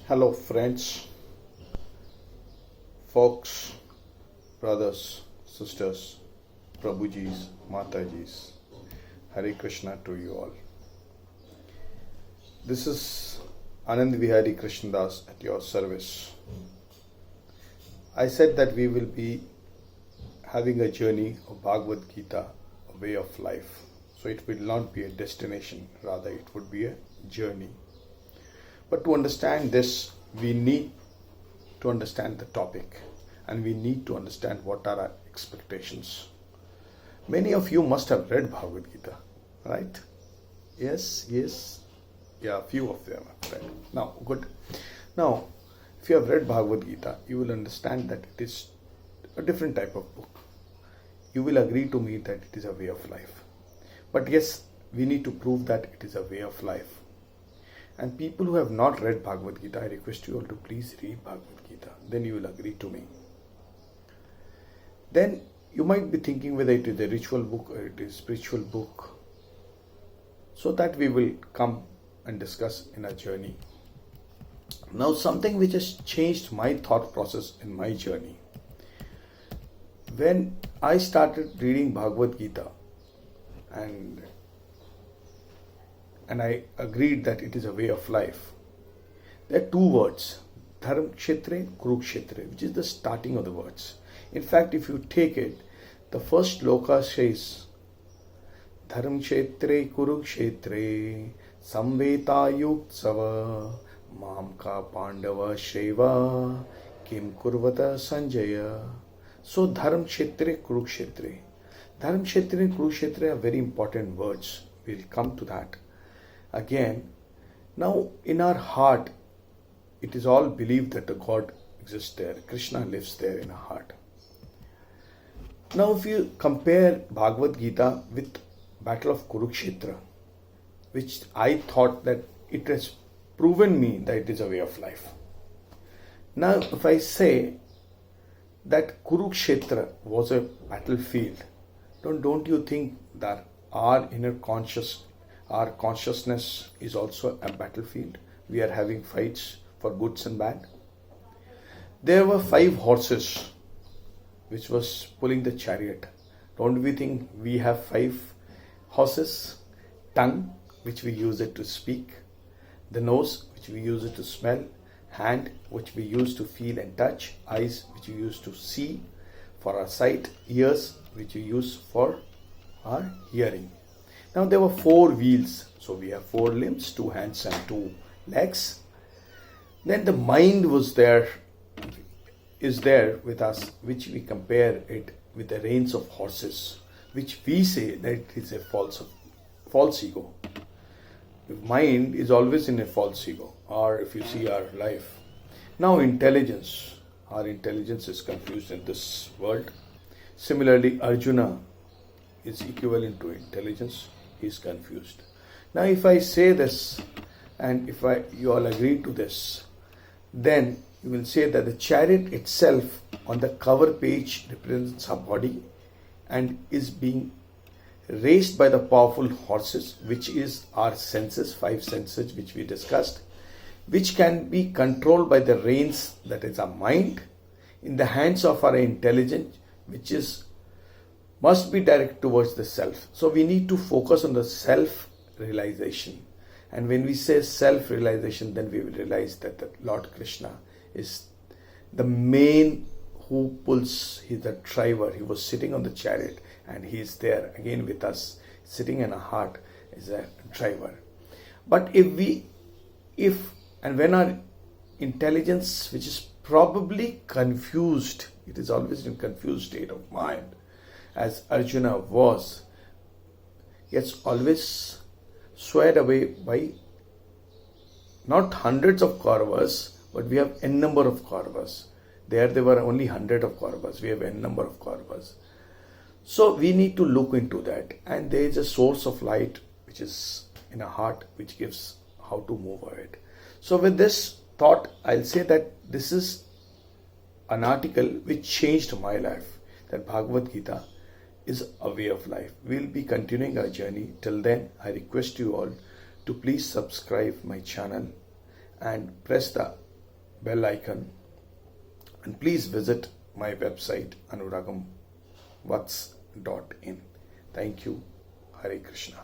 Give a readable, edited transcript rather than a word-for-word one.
Hello, friends, folks, brothers, sisters, Prabhujis, Matajis. Hare Krishna to you all. This is Anand Vihari Krishnadas at your service. I said that we will be having a journey of Bhagavad Gita, a way of life. So it will not be a destination, rather, it would be a journey. But to understand this, we need to understand the topic and we need to understand what are our expectations. Many of you must have read Bhagavad Gita, right? Yes. Yeah, few of them have read. Now, good. Now, if you have read Bhagavad Gita, you will understand that it is a different type of book. You will agree to me that it is a way of life. But yes, we need to prove that it is a way of life. And people who have not read Bhagavad Gita, I request you all to please read Bhagavad Gita. Then you will agree to me. Then you might be thinking whether it is a ritual book or it is a spiritual book. So that we will come and discuss in our journey. Now, something which has changed my thought process in my journey. When I started reading Bhagavad Gita and I agreed that it is a way of life, there are two words, Dharm Kshetre, Kurukshetre, which is the starting of the words. In fact, if you take it, the first shloka says, Dharm Kshetre, Kurukshetre, Samvetayuksava, Mamka Pandava Shreva, Kim Kurvata Sanjaya. So, Dharm Kshetre, Kurukshetre. Dharm Kshetre and Kurukshetre are very important words. We'll come to that. Again, now in our heart, it is all believed that the God exists there. Krishna lives there in our heart. Now, if you compare Bhagavad Gita with Battle of Kurukshetra, which I thought that it has proven me that it is a way of life. Now, if I say that Kurukshetra was a battlefield, don't you think that our inner consciousness is also a battlefield? We are having fights for goods and bad. There were 5 horses which was pulling the chariot. Don't we think we have 5 horses? Tongue, which we use it to speak. The nose, which we use it to smell. Hand, which we use to feel and touch. Eyes, which we use to see for our sight. Ears, which we use for our hearing. Now there were 4 wheels. So we have 4 limbs, 2 hands and 2 legs. Then the mind is there with us, which we compare it with the reins of horses, which we say that it is a false ego. The mind is always in a false ego, or if you see our life. Now intelligence, our intelligence is confused in this world. Similarly, Arjuna is equivalent to intelligence. He is confused. Now if I say this and if you all agree to this, then you will say that the chariot itself on the cover page represents our body and is being raised by the powerful horses, which is our senses, 5 senses which we discussed, which can be controlled by the reins, that is our mind, in the hands of our intelligence, which must be directed towards the self. So we need to focus on the self-realization. And when we say self-realization, then we will realize that the Lord Krishna is the main who pulls. He's the driver. He was sitting on the chariot and he is there again with us, sitting in our heart as a driver. But when our intelligence, which is probably confused, it is always in confused state of mind, as Arjuna was, gets always swayed away by not hundreds of Kauravas, but we have n number of Kauravas. There were only 100 of Kauravas. We have n number of Kauravas. So we need to look into that. And there is a source of light which is in our heart, which gives how to move ahead. So with this thought, I'll say that this is an article which changed my life. That Bhagavad Gita is a way of life. We'll be continuing our journey. Till then, I request you all to please subscribe my channel and press the bell icon, and please visit my website anuраగంవత్స్.in. Thank you. Hare Krishna.